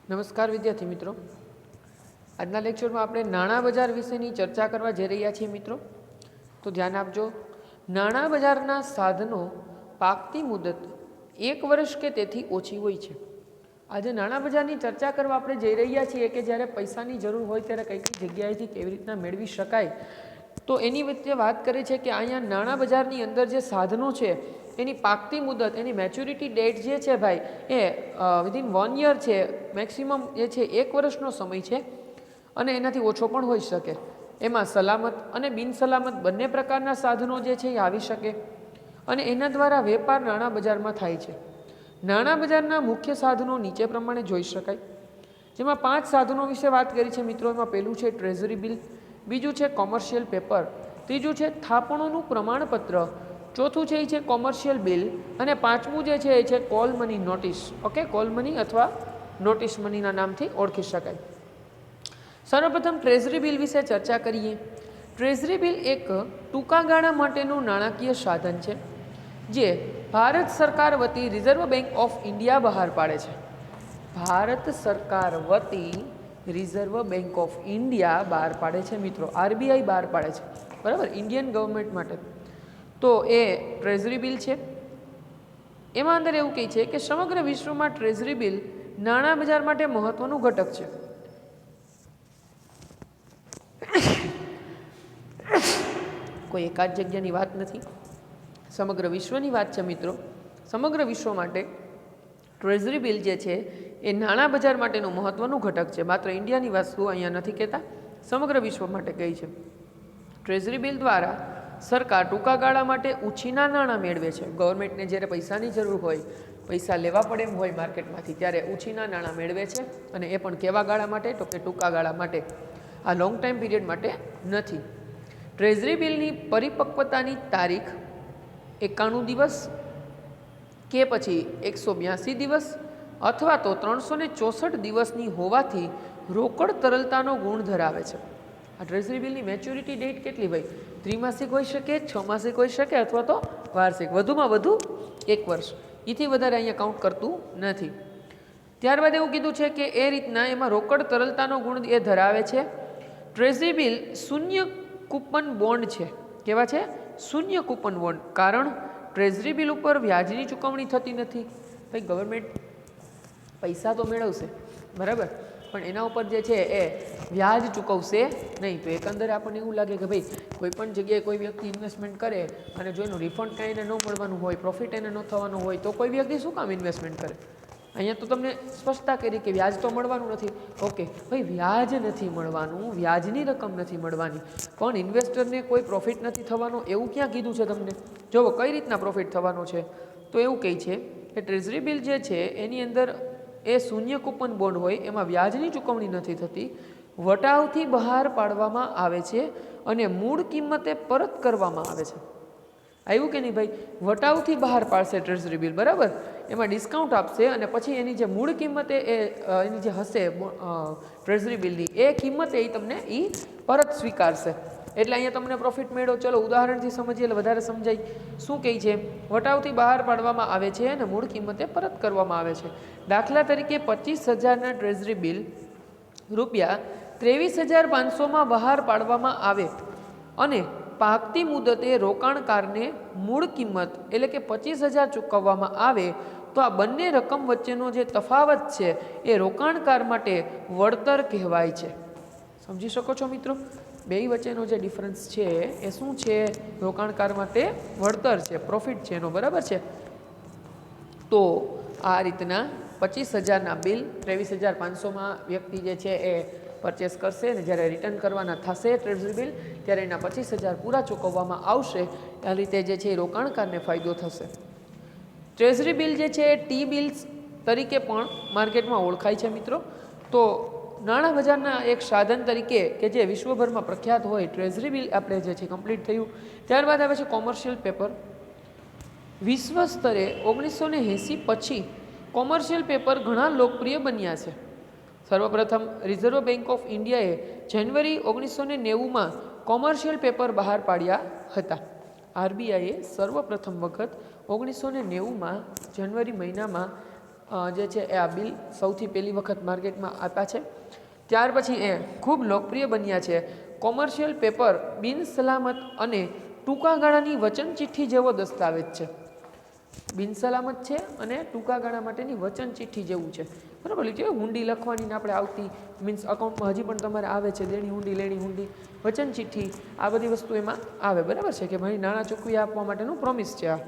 નમસ્કાર વિદ્યાર્થી મિત્રો, આજના લેક્ચરમાં આપણે નાણાં બજાર વિશેની ચર્ચા કરવા જઈ રહ્યા છીએ મિત્રો. તો ધ્યાન આપજો. નાણાં બજારના સાધનો પાકતી મુદત 1 વર્ષ કે તેથી ઓછી હોય છે. આજે નાણાં બજારની ચર્ચા કરવા આપણે જઈ રહ્યા છીએ કે જ્યારે પૈસાની જરૂર હોય ત્યારે કઈ કઈ જગ્યાએથી કેવી રીતના મેળવી શકાય. તો એની વચ્ચે વાત કરે છે કે અહીંયા નાણાં બજારની અંદર જે સાધનો છે એની પાકતી મુદત, એની મેચ્યોરિટી ડેટ જે છે ભાઈ એ વિધિન 1 યર છે, મેક્સિમમ જે છે 1 વર્ષનો સમય છે અને એનાથી ઓછો પણ હોઈ શકે. એમાં સલામત અને બિનસલામત બંને પ્રકારના સાધનો જે છે એ આવી શકે અને એના દ્વારા વેપાર નાણાં બજારમાં થાય છે. નાણાં બજારના મુખ્ય સાધનો નીચે પ્રમાણે જોઈ શકાય, જેમાં 5 સાધનો વિશે વાત કરી છે મિત્રો. એમાં પહેલું છે ટ્રેઝરી બિલ, બીજું છે કોમર્શિયલ પેપર, ત્રીજું છે થાપણોનું પ્રમાણપત્ર, ચોથું છે એ છે કોમર્શિયલ બિલ અને પાંચમું જે છે એ છે call money notice. Okay, call money અથવા નોટિસ મનીના નામથી ઓળખી શકાય. સર્વપ્રથમ ટ્રેઝરી બિલ વિશે ચર્ચા કરીએ. ટ્રેઝરી બિલ એક ટૂંકા ગાળા માટેનું નાણાકીય સાધન છે જે ભારત સરકાર વતી રિઝર્વ બેંક ઓફ ઇન્ડિયા બહાર પાડે છે. ભારત સરકાર વતી રિઝર્વ બેંક ઓફ ઇન્ડિયા બહાર પાડે છે મિત્રો, આરબીઆઈ બહાર પાડે છે, બરાબર, ઇન્ડિયન ગવર્મેન્ટ માટે. તો એ ટ્રેઝરી બિલ છે. એમાં અંદર એવું કહે છે કે સમગ્ર વિશ્વમાં ટ્રેઝરી બિલ નાણાં બજાર માટે મહત્વનું ઘટક છે. કોઈ એકાદ જગ્યાની વાત નથી, સમગ્ર વિશ્વની વાત છે મિત્રો. સમગ્ર વિશ્વ માટે ટ્રેઝરી બિલ જે છે એ નાણાં બજાર માટેનું મહત્વનું ઘટક છે. માત્ર ઇન્ડિયાની વસ્તુ અહીંયા નથી કહેતા, સમગ્ર વિશ્વ માટે કહી છે. ટ્રેઝરી બિલ દ્વારા સરકાર ટૂંકા ગાળા માટે ઉછીના નાણાં મેળવે છે. ગવર્મેન્ટને જ્યારે પૈસાની જરૂર હોય, પૈસા લેવા પડે એમ હોય માર્કેટમાંથી, ત્યારે ઉછીના નાણાં મેળવે છે. અને એ પણ કેવા ગાળા માટે? તો કે ટૂંકા ગાળા માટે, આ લોંગ ટાઈમ પીરિયડ માટે નથી. ટ્રેઝરી બિલની પરિપક્વતાની તારીખ 91 દિવસ કે પછી 182 દિવસ અથવા તો 364 દિવસની હોવાથી રોકડ તરલતાનો ગુણ ધરાવે છે. આ ટ્રેઝરી બિલની મેચ્યોરિટી ડેટ કેટલી હોય? ત્રિમાસિક હોઈ શકે, 6 માસિક હોઈ શકે અથવા તો વાર્ષિક, વધુમાં વધુ 1 વર્ષ. એથી વધારે અહીંયા કાઉન્ટ કરતું નથી. ત્યારબાદ એવું કીધું છે કે એ રીતના એમાં રોકડ તરલતાનો ગુણ એ ધરાવે છે. ટ્રેઝરી બિલ શૂન્ય કૂપન બોન્ડ છે. કેવા છે? શૂન્ય કૂપન બોન્ડ. કારણ ટ્રેઝરી બિલ ઉપર વ્યાજની ચૂકવણી થતી નથી. ભાઈ ગવર્મેન્ટ પૈસા તો મેળવશે, બરાબર, પણ એના ઉપર જે છે એ વ્યાજ ચૂકવશે નહીં. તો એકંદરે આપણને એવું લાગે કે ભાઈ કોઈ પણ જગ્યાએ કોઈ વ્યક્તિ ઇન્વેસ્ટમેન્ટ કરે અને જો એનું રિફંડ કાંઈ એને ન મળવાનું હોય, પ્રોફિટ એને ન થવાનું હોય, તો કોઈ વ્યક્તિ શું કામ ઇન્વેસ્ટમેન્ટ કરે? અહીંયા તો તમને સ્પષ્ટતા કરી કે વ્યાજ તો મળવાનું નથી. ઓકે ભાઈ, વ્યાજ નથી મળવાનું, વ્યાજની રકમ નથી મળવાની, પણ ઇન્વેસ્ટરને કોઈ પ્રોફિટ નથી થવાનો એવું ક્યાં કીધું છે તમને? જુઓ કઈ રીતના પ્રોફિટ થવાનો છે. તો એવું કહે છે કે ટ્રેઝરી બિલ જે છે એની અંદર એ શૂન્ય કૂપન બોન્ડ હોય, એમાં વ્યાજની ચૂકવણી નથી થતી, વટાવથી બહાર પાડવામાં આવે છે અને મૂળ કિંમતે પરત કરવામાં આવે છે. આવ્યું કે નહીં ભાઈ? વટાવથી બહાર પાડશે ટ્રેઝરી બિલ, બરાબર, એમાં ડિસ્કાઉન્ટ આપશે અને પછી એની જે મૂળ કિંમતે એની જે હશે ટ્રેઝરી બિલની એ કિંમતે એ તમને એ પરત સ્વીકારશે. એટલે અહીંયા તમને પ્રોફિટ મેળવો. ચલો ઉદાહરણથી સમજીએ એટલે વધારે સમજાય. શું કહે છે? વટાવથી બહાર પાડવામાં આવે છે અને મૂળ કિંમતે પરત કરવામાં આવે છે. દાખલા તરીકે 25,000ના ટ્રેઝરી બિલ રૂપિયા 23,500માં બહાર પાડવામાં આવે અને પાકતી મુદતે રોકાણકારને મૂળ કિંમત એટલે કે 25,000 ચૂકવવામાં આવે, તો આ બંને રકમ વચ્ચેનો જે તફાવત છે એ રોકાણકાર માટે વળતર કહેવાય છે. સમજી શકો છો મિત્રો? બે વચ્ચેનો જે ડિફરન્સ છે એ શું છે? રોકાણકાર માટે વળતર છે, પ્રોફિટ છે એનો, બરાબર છે. તો આ રીતના 25,000ના બિલ 23,500માં વ્યક્તિ જે છે એ પરચેસ કરશે અને જ્યારે રિટર્ન કરવાના થશે ટ્રેઝરી બિલ ત્યારે એના 25,000 પૂરા ચૂકવવામાં આવશે. આ રીતે જે છે એ રોકાણકારને ફાયદો થશે. ટ્રેઝરી બિલ જે છે એ ટી બિલ્સ તરીકે પણ માર્કેટમાં ઓળખાય છે મિત્રો. તો નાણાં બજારના એક સાધન તરીકે કે જે વિશ્વભરમાં પ્રખ્યાત હોય, ટ્રેઝરી બિલ આપણે જે છે કમ્પ્લીટ થયું. ત્યારબાદ આવે છે કોમર્શિયલ પેપર. વિશ્વ સ્તરે 1980 પછી કોમર્શિયલ પેપર ઘણા લોકપ્રિય બન્યા છે. સર્વપ્રથમ રિઝર્વ બેંક ઓફ ઇન્ડિયાએ જાન્યુઆરી 1990માં કોમર્શિયલ પેપર બહાર પાડ્યા હતા. આરબીઆઈએ સર્વપ્રથમ વખત 1990માં જાન્યુઆરી મહિનામાં જે છે એ આ બિલ સૌથી પહેલી વખત માર્કેટમાં આપ્યા છે. ત્યાર પછી એ ખૂબ લોકપ્રિય બન્યા છે કોમર્શિયલ પેપર બિન સલામત અને ટૂંકા ગાળાની વચન ચિઠ્ઠી જેવો દસ્તાવેજ છે. બિન સલામત છે અને ટૂંકા ગાળા માટેની વચન ચિઠ્ઠી જેવું છે, બરાબર છે. હુંડી લખવાની આપણે આવતી મીન્સ અકાઉન્ટમાં હજી પણ તમારે આવે છે, દેણી હુંડી, લેણી હુંડી, વચન ચિઠ્ઠી, આ બધી વસ્તુ એમાં આવે, બરાબર છે, કે ભાઈ નાણાં ચૂકવી આપવા માટેનું પ્રોમિસ છે આ.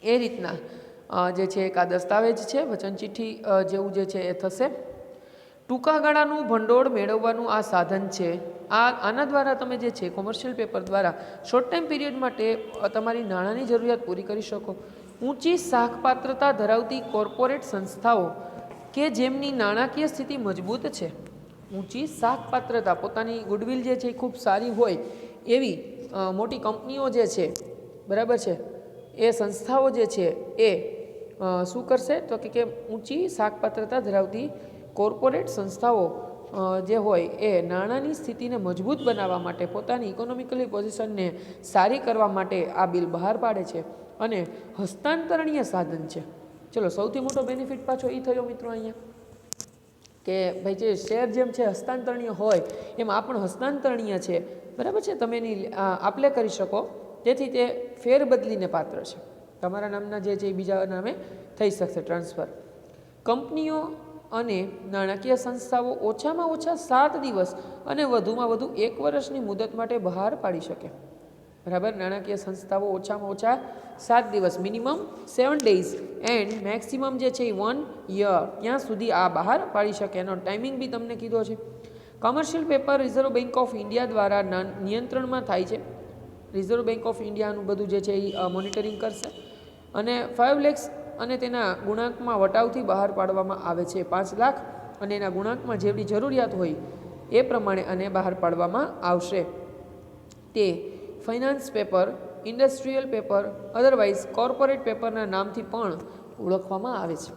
એ રીતના જે છે એક આ દસ્તાવેજ છે, વચન ચિઠ્ઠી જેવું જે છે એ થશે. ટૂંકા ગાળાનું ભંડોળ મેળવવાનું આ સાધન છે. આના દ્વારા તમે જે છે કોમર્શિયલ પેપર દ્વારા શોર્ટ ટાઈમ પીરિયડ માટે તમારી નાણાંની જરૂરિયાત પૂરી કરી શકો. ઊંચી શાખપાત્રતા ધરાવતી કોર્પોરેટ સંસ્થાઓ કે જેમની નાણાકીય સ્થિતિ મજબૂત છે, ઊંચી શાખપાત્રતા, પોતાની ગુડવિલ જે છે એ ખૂબ સારી હોય એવી મોટી કંપનીઓ જે છે, બરાબર છે, એ સંસ્થાઓ જે છે એ શું કરશે તો કે ઊંચી શાખપાત્રતા ધરાવતી કોર્પોરેટ સંસ્થાઓ જે હોય એ નાણાંની સ્થિતિને મજબૂત બનાવવા માટે, પોતાની ઇકોનોમિકલી પોઝિશનને સારી કરવા માટે આ બિલ બહાર પાડે છે અને હસ્તાંતરણીય સાધન છે. ચલો, સૌથી મોટો બેનિફિટ પાછો એ થયો મિત્રો અહીંયા કે ભાઈ જે શેર જેમ છે હસ્તાંતરણીય હોય એમ આ પણ હસ્તાંતરણીય છે, બરાબર છે. તમે એની આપલે કરી શકો, તેથી તે ફેરબદલીને પાત્ર છે. તમારા નામના જે છે એ બીજા નામે થઈ શકશે ટ્રાન્સફર. કંપનીઓ અને નાણાકીય સંસ્થાઓ ઓછામાં ઓછા 7 દિવસ અને વધુમાં વધુ 1 વર્ષની મુદત માટે બહાર પાડી શકે, બરાબર. નાણાકીય સંસ્થાઓ ઓછામાં ઓછા 7 દિવસ, મિનિમમ 7 days એન્ડ મેક્સિમમ જે છે એ 1 year, ત્યાં સુધી આ બહાર પાડી શકે. એનો ટાઈમિંગ બી તમને કીધો છે. Commercial paper reserve bank of India દ્વારા નિયંત્રણમાં થાય છે. રિઝર્વ બેંક ઓફ ઇન્ડિયાનું બધું જે છે એ મોનિટરિંગ કરશે અને 5 lakhs અને તેના ગુણાંકમાં વટાવથી બહાર પાડવામાં આવે છે. 5 લાખ અને એના ગુણાંકમાં જેવડી જરૂરિયાત હોય એ પ્રમાણે આને બહાર પાડવામાં આવશે. તે finance paper, industrial paper, otherwise corporate પેપરના નામથી પણ ઓળખવામાં આવે છે.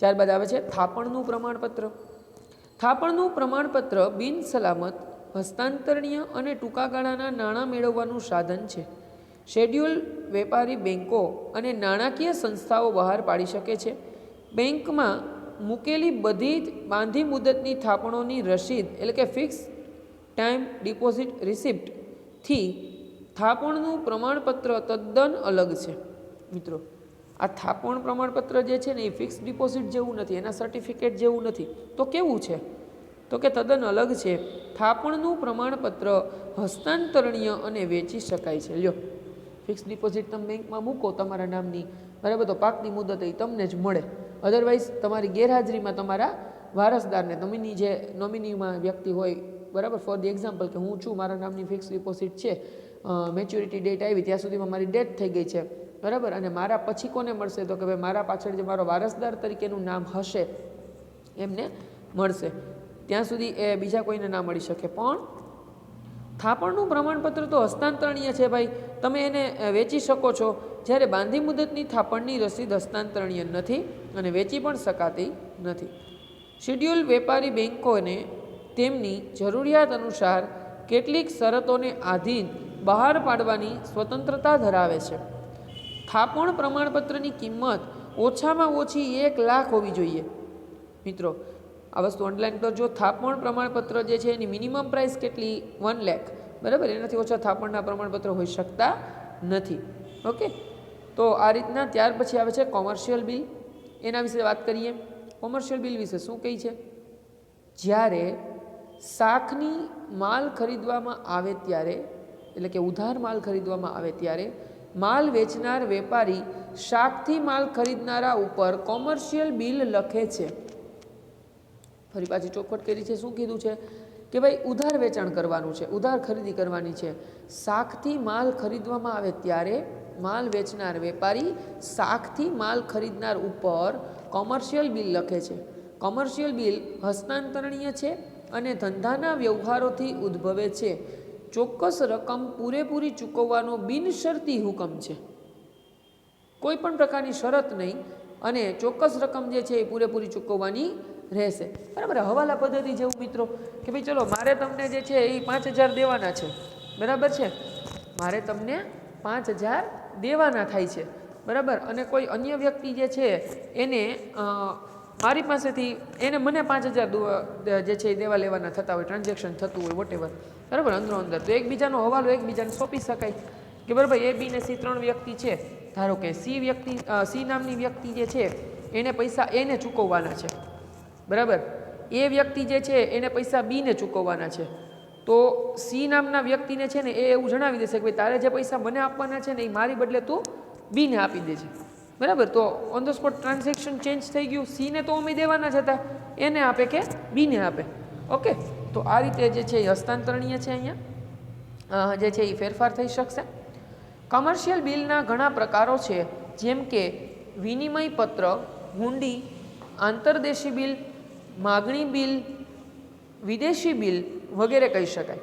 ત્યારબાદ આવે છે થાપણનું પ્રમાણપત્ર. થાપણનું પ્રમાણપત્ર બિન સલામત, હસ્તાંતરણીય અને ટૂંકા ગાળાના નાણાં મેળવવાનું સાધન છે. શેડ્યુલ વેપારી બેન્કો અને નાણાકીય સંસ્થાઓ બહાર પાડી શકે છે. બેંકમાં મૂકેલી બધી જ બાંધી મુદતની થાપણોની રસીદ એટલે કે ફિક્સ ટાઈમ ડિપોઝિટ રિસિપ્ટથી થાપણનું પ્રમાણપત્ર તદ્દન અલગ છે. મિત્રો, આ થાપણ પ્રમાણપત્ર જે છે ને એ ફિક્સ ડિપોઝિટ જેવું નથી, એના સર્ટિફિકેટ જેવું નથી. તો કેવું છે તો કે તદ્દન અલગ છે. થાપણનું પ્રમાણપત્ર હસ્તાંતરણીય અને વેચી શકાય છે. લ્યો, ફિક્સ ડિપોઝિટ તમે બેંકમાં મૂકો તમારા નામની, બરાબર, તો પાકની મુદત એ તમને જ મળે. અધરવાઇઝ તમારી ગેરહાજરીમાં તમારા વારસદારને, નોમિની જે નોમિનીમાં વ્યક્તિ હોય, બરાબર, ફોર ધી એક્ઝામ્પલ કે હું છું, મારા નામની ફિક્સ ડિપોઝિટ છે, મેચ્યોરિટી ડેટ આવી ત્યાં સુધીમાં મારી ડેથ થઈ ગઈ છે, બરાબર, અને મારા પછી કોને મળશે તો કે ભાઈ મારા પાછળ જે મારો વારસદાર તરીકેનું નામ હશે એમને મળશે. ત્યાં સુધી એ બીજા કોઈને ના મળી શકે. પણ થાપણનું પ્રમાણપત્ર તો હસ્તાંતરણીય છે ભાઈ, તમે એને વેચી શકો છો. જ્યારે બાંધી મુદતની થાપણની રસીદ હસ્તાંતરણીય નથી અને વેચી પણ શકાતી નથી. શેડ્યુલ વેપારી બેન્કોને તેમની જરૂરિયાત અનુસાર કેટલીક શરતોને આધીન બહાર પાડવાની સ્વતંત્રતા ધરાવે છે. થાપણ પ્રમાણપત્રની કિંમત ઓછામાં ઓછી 1 લાખ હોવી જોઈએ. મિત્રો, આ વસ્તુ ઓનલાઈન કરજો. થાપણ પ્રમાણપત્ર જે છે એની મિનિમમ પ્રાઇસ કેટલી? 1 લાખ, બરાબર. એનાથી ઓછા થાપણના પ્રમાણપત્ર હોઈ શકતા નથી. ઓકે, તો આ રીતના. ત્યાર પછી આવે છે કોમર્શિયલ બિલ. એના વિશે વાત કરીએ. કોમર્શિયલ બિલ વિશે શું કહી છે? જ્યારે શાખની માલ ખરીદવામાં આવે ત્યારે, એટલે કે ઉધાર માલ ખરીદવામાં આવે ત્યારે માલ વેચનાર વેપારી શાખથી માલ ખરીદનારા ઉપર કોમર્શિયલ બિલ લખે છે. ફરી પાછી ચોખવટ કરી છે. શું કીધું છે કે ભાઈ ઉધાર વેચાણ કરવાનું છે, ઉધાર ખરીદી કરવાની છે. શાખથી માલ ખરીદવામાં આવે ત્યારે માલ વેચનાર વેપારી શાખથી માલ ખરીદનાર ઉપર કોમર્શિયલ બિલ લખે છે. કોમર્શિયલ બિલ હસ્તાંતરણીય છે અને ધંધાના વ્યવહારોથી ઉદ્ભવે છે. ચોક્કસ રકમ પૂરેપૂરી ચૂકવવાનો બિનશરતી હુકમ છે. કોઈ પણ પ્રકારની શરત નહીં અને ચોક્કસ રકમ જે છે એ પૂરેપૂરી ચૂકવવાની રહેશે, બરાબર. હવાલા પદ્ધતિ જેવું મિત્રો, કે ભાઈ ચલો મારે તમને જે છે એ 5,000 દેવાના છે, બરાબર છે, મારે તમને 5,000 દેવાના થાય છે. બરાબર, અને કોઈ અન્ય વ્યક્તિ જે છે એને મારી પાસેથી એને મને 5,000 જે છે એ દેવા લેવાના થતા હોય, ટ્રાન્ઝેક્શન થતું હોય વોટેવર, બરાબર, અંદરો અંદર, તો એકબીજાનો હવાલો એકબીજાને સોંપી શકાય કે બરાબર એ બી ને સી 3 વ્યક્તિ છે, ધારો કે સી નામની વ્યક્તિ જે છે એને પૈસા એને ચૂકવવાના છે, બરાબર, એ વ્યક્તિ જે છે એને પૈસા બીને ચૂકવવાના છે, તો સી નામના વ્યક્તિને છે ને એ એવું જણાવી દેશે કે ભાઈ તારે જે પૈસા મને આપવાના છે ને એ મારી બદલે તું બીને આપી દેજે, બરાબર, તો on the spot transaction change થઈ ગયું, સીને તો અમે દેવાના જ હતા, એને આપે કે બીને આપે, ઓકે, તો આ રીતે જે છે એ હસ્તાંતરણીય છે, અહીંયા જે છે એ ફેરફાર થઈ શકશે. કમર્શિયલ બિલના ઘણા પ્રકારો છે, જેમ કે વિનિમય પત્ર, હુંડી, આંતરદેશી બિલ, માગણી બિલ, વિદેશી બિલ વગેરે કહી શકાય.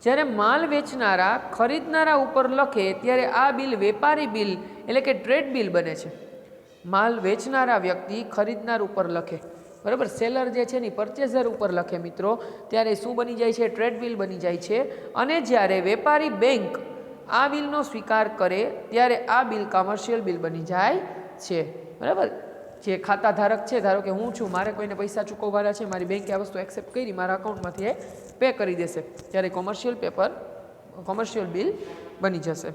જ્યારે માલ વેચનારા ખરીદનારા ઉપર લખે ત્યારે આ બિલ વેપારી બિલ એટલે કે ટ્રેડ બિલ બને છે. માલ વેચનારા વ્યક્તિ ખરીદનાર ઉપર લખે, બરાબર, સેલર જે છે ને પરચેઝર ઉપર લખે મિત્રો, ત્યારે શું બની જાય છે? ટ્રેડ બિલ બની જાય છે. અને જ્યારે વેપારી બેંક આ બિલનો સ્વીકાર કરે ત્યારે આ બિલ કમર્શિયલ બિલ બની જાય છે, બરાબર. જે ખાતા ધારક છે, ધારો કે હું છું, મારે કોઈને પૈસા ચૂકવવાના છે, મારી બેંકે આ વસ્તુ એક્સેપ્ટ કરી, મારા અકાઉન્ટમાંથી એ પે કરી દેશે, ત્યારે કોમર્શિયલ બિલ બની જશે.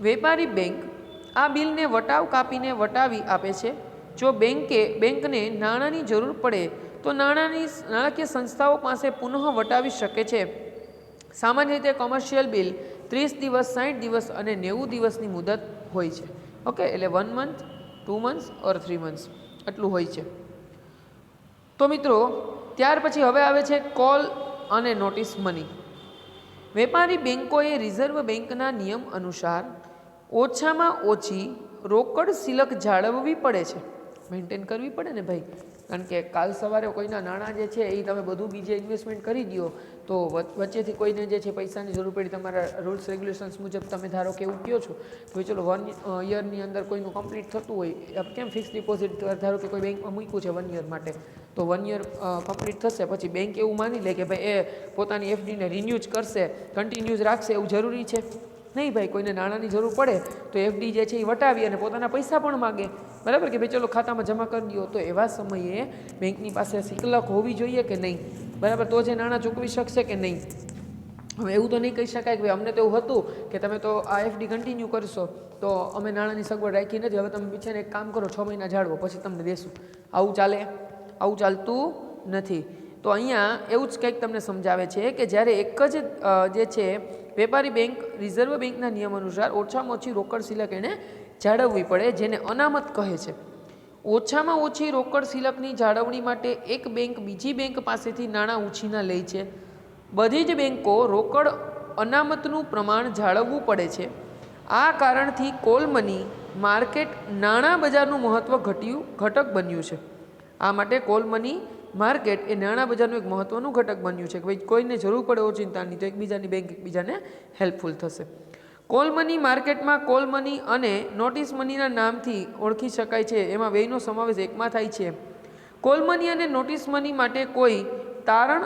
વેપારી બેંક આ બિલને વટાવ કાપીને વટાવી આપે છે. જો બેંકને નાણાંની જરૂર પડે તો નાણાકીય સંસ્થાઓ પાસે પુનઃ વટાવી શકે છે. સામાન્ય રીતે કોમર્શિયલ બિલ 30 દિવસ, 60 દિવસ અને 90 દિવસની મુદત હોય છે, ઓકે, એટલે 1 મંથ, 2 મંથ્સ ઓર 3 મંથ્સ આટલું હોય છે. તો મિત્રો ત્યાર પછી હવે આવે છે કોલ અને નોટિસ મની. વેપારી બેંકોએ રિઝર્વ બેંકના નિયમ અનુસાર ઓછામાં ઓછી રોકડ સિલક જાળવવી પડે છે, મેન્ટેન કરવી પડે ને ભાઈ, કારણ કે કાલ સવારે કોઈના નાણાં જે છે એ તમે બધું બીજે ઇન્વેસ્ટમેન્ટ કરી દો તો વચ્ચેથી કોઈને જે છે પૈસાની જરૂર પડી, તમારા રૂલ્સ રેગ્યુલેશન્સ મુજબ તમે ધારો કે એવું કહો છો તો ચલો 1 યરની અંદર કોઈનું કમ્પ્લીટ થતું હોય, કેમ ફિક્સ ડિપોઝિટ ધારો કે કોઈ બેંકમાં મૂક્યું છે 1 યર માટે, તો 1 યર કમ્પ્લીટ થશે પછી બેંક એવું માની લે કે ભાઈ એ પોતાની એફડીને રિન્યૂ જ કરશે, કન્ટિન્યુઅસ રાખશે, એવું જરૂરી છે નહીં ભાઈ. કોઈને નાણાંની જરૂર પડે તો એફડી જે છે એ વટાવી અને પોતાના પૈસા પણ માગે, બરાબર, કે ભાઈ ચલો ખાતામાં જમા કરી દો, તો એવા સમયે બેંકની પાસે સિકલક હોવી જોઈએ કે નહીં, બરાબર, તો જે નાણાં ચૂકવી શકશે કે નહીં. હવે એવું તો નહીં કહી શકાય કે ભાઈ અમને તો એવું હતું કે તમે તો આ એફડી કન્ટિન્યુ કરશો તો અમે નાણાંની સગવડ રાખી નથી, હવે તમે પીછે એક કામ કરો 6 મહિના જાળવો પછી તમને દેશું, આવું ચાલે? આવું ચાલતું નથી. તો અહીંયા એવું જ કંઈક તમને સમજાવે છે કે જ્યારે એક જ જે છે વેપારી બેંક રિઝર્વ બેંકના નિયમ અનુસાર ઓછામાં ઓછી રોકડ સિલક એને જાળવવી પડે, જેને અનામત કહે છે. ઓછામાં ઓછી રોકડ સિલકની જાળવણી માટે એક બેંક બીજી બેંક પાસેથી નાણાં ઉછીના લે છે. બધી જ બેંકો રોકડ અનામતનું પ્રમાણ જાળવવું પડે છે. આ કારણથી કોલ મની માર્કેટ નાણાં બજારનું મહત્ત્વ ઘટક બન્યું છે. આ માટે કોલ મની માર્કેટ એ નાણાં બજારનું એક મહત્ત્વનું ઘટક બન્યું છે કે ભાઈ કોઈને જરૂર પડે ઓચિંતાની તો એકબીજાની બેંક એકબીજાને હેલ્પફુલ થશે. કોલ મની માર્કેટમાં કોલ મની અને નોટિસ મનીના નામથી ઓળખી શકાય છે. એમાં બેયનો સમાવેશ એકમાં થાય છે. કોલ મની અને નોટિસ મની માટે કોઈ તારણ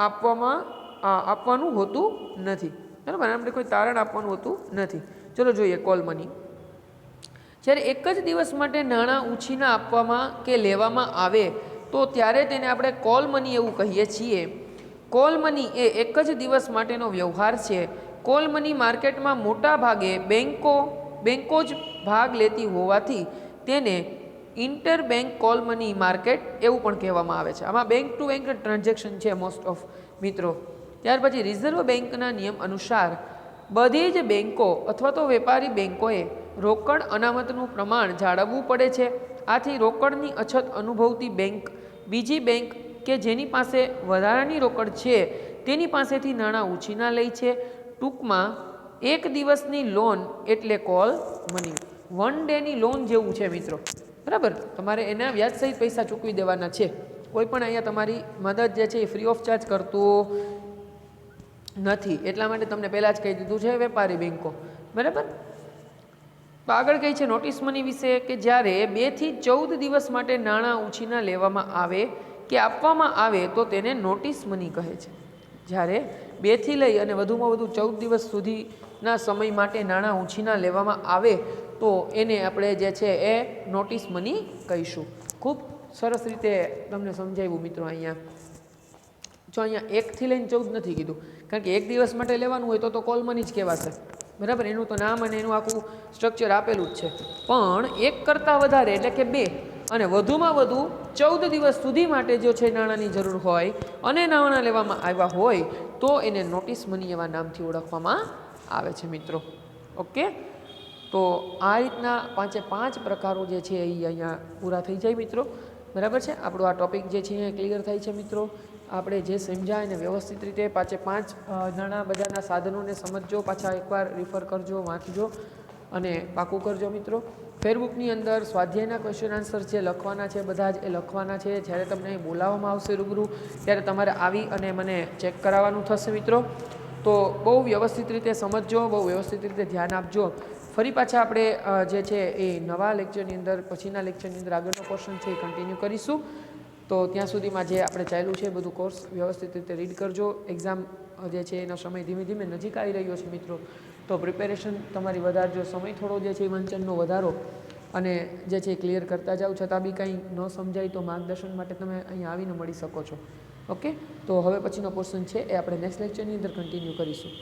આપવાનું હોતું નથી, બરાબર, આપણે કોઈ તારણ આપવાનું હોતું નથી. ચલો જોઈએ કોલ મની. જ્યારે એક જ દિવસ માટે નાણાં ઉછીના આપવામાં કે લેવામાં આવે તો ત્યારે તેને આપણે કોલ મની એવું કહીએ છીએ. કોલ મની એ એક જ દિવસ માટેનો વ્યવહાર છે. કોલ મની માર્કેટમાં મોટા ભાગે બેંકો જ ભાગ લેતી હોવાથી તેને inter bank call money market એવું પણ કહેવામાં આવે છે. આમાં બેંક ટુ બેંક ટ્રાન્ઝેક્શન છે મોસ્ટ ઓફ મિત્રો. ત્યાર પછી રિઝર્વ બેંકના નિયમ અનુસાર બધી જ બેંકો અથવા તો વેપારી બેંકોએ રોકડ અનામતનું પ્રમાણ જાળવવું પડે છે. આથી રોકડની અછત અનુભવતી બેંક બીજી બેંક કે જેની પાસે વધારાની રોકડ છે તેની પાસેથી નાણાં ઉછીના લે છે. ટૂંકમાં એક દિવસની લોન એટલે કોલ મની. 1 ડેની લોન જેવું છે મિત્રો, બરાબર. તમારે એના વ્યાજ સહિત પૈસા ચૂકવી દેવાના છે. કોઈ પણ અહીંયા તમારી મદદ જે છે એ ફ્રી ઓફ ચાર્જ કરતું નથી, એટલા માટે તમને પહેલાં જ કહી દીધું છે વેપારી બેંકો, બરાબર. તો આગળ કહી છે નોટિસ મની વિશે કે જ્યારે 2 થી 14 દિવસ માટે નાણાં ઉછીના લેવામાં આવે કે આપવામાં આવે તો તેને નોટિસ મની કહે છે. જ્યારે 2 થી લઈ અને વધુમાં વધુ 14 દિવસ સુધી ના સમય માટે નાણાં ઉછીના લેવામાં આવે તો એને આપણે જે છે એ નોટિસ મની કહીશું. ખૂબ સરસ રીતે તમને સમજાવ્યું મિત્રો. અહીંયા જો અહીંયા 1 થી લઈને 14 નથી કીધું, કારણ કે 1 દિવસ માટે લેવાનું હોય તો કોલ મની જ કહેવાશે, બરાબર. એનું તો નામ અને એનું આખું સ્ટ્રક્ચર આપેલું જ છે. પણ 1 કરતાં વધારે એટલે કે 2 અને વધુમાં વધુ 14 દિવસ સુધી માટે જો છે નાણાંની જરૂર હોય અને નાણાં લેવામાં આવ્યા હોય તો એને નોટિસ મની એવા નામથી ઓળખવામાં આવે છે મિત્રો. ઓકે, તો આ રીતના 5 પ્રકારો જે છે એ અહીંયા પૂરા થઈ જાય મિત્રો, બરાબર છે. આપણો આ ટોપિક જે છે એ ક્લિયર થાય છે મિત્રો. આપણે જે સમજાય એને વ્યવસ્થિત રીતે 5 નાણાં બજારના સાધનોને સમજજો, પાછા એકવાર રિફર કરજો, વાંચજો અને પાકું કરજો મિત્રો. ફેરબુકની અંદર સ્વાધ્યાયના ક્વેશ્ચન આન્સર જે લખવાના છે બધા જ એ લખવાના છે. જ્યારે તમને અહીં બોલાવવામાં આવશે રૂબરૂ ત્યારે તમારે આવી અને મને ચેક કરાવવાનું થશે મિત્રો. તો બહુ વ્યવસ્થિત રીતે સમજજો, બહુ વ્યવસ્થિત રીતે ધ્યાન આપજો. ફરી પાછા આપણે જે છે એ નવા લેક્ચરની અંદર, પછીના લેક્ચરની અંદર આગળનો પોર્શન છે એ કન્ટિન્યુ કરીશું. તો ત્યાં સુધીમાં જે આપણે ચાલ્યું છે બધું કોર્સ વ્યવસ્થિત રીતે રીડ કરજો. એક્ઝામ જે છે એનો સમય ધીમે ધીમે નજીક આવી રહ્યો છે મિત્રો, તો પ્રિપેરેશન તમારી વધારજો. સમય થોડો જે છે એ વાંચનનો વધારો અને જે છે ક્લિયર કરતા જાઓ. છતાં બી કંઈ ન સમજાય તો માર્ગદર્શન માટે તમે અહીંયા આવીને મળી શકો છો. ઓકે, તો હવે પછીનો પોર્શન છે એ આપણે નેક્સ્ટ લેક્ચરની અંદર કન્ટિન્યુ કરીશું.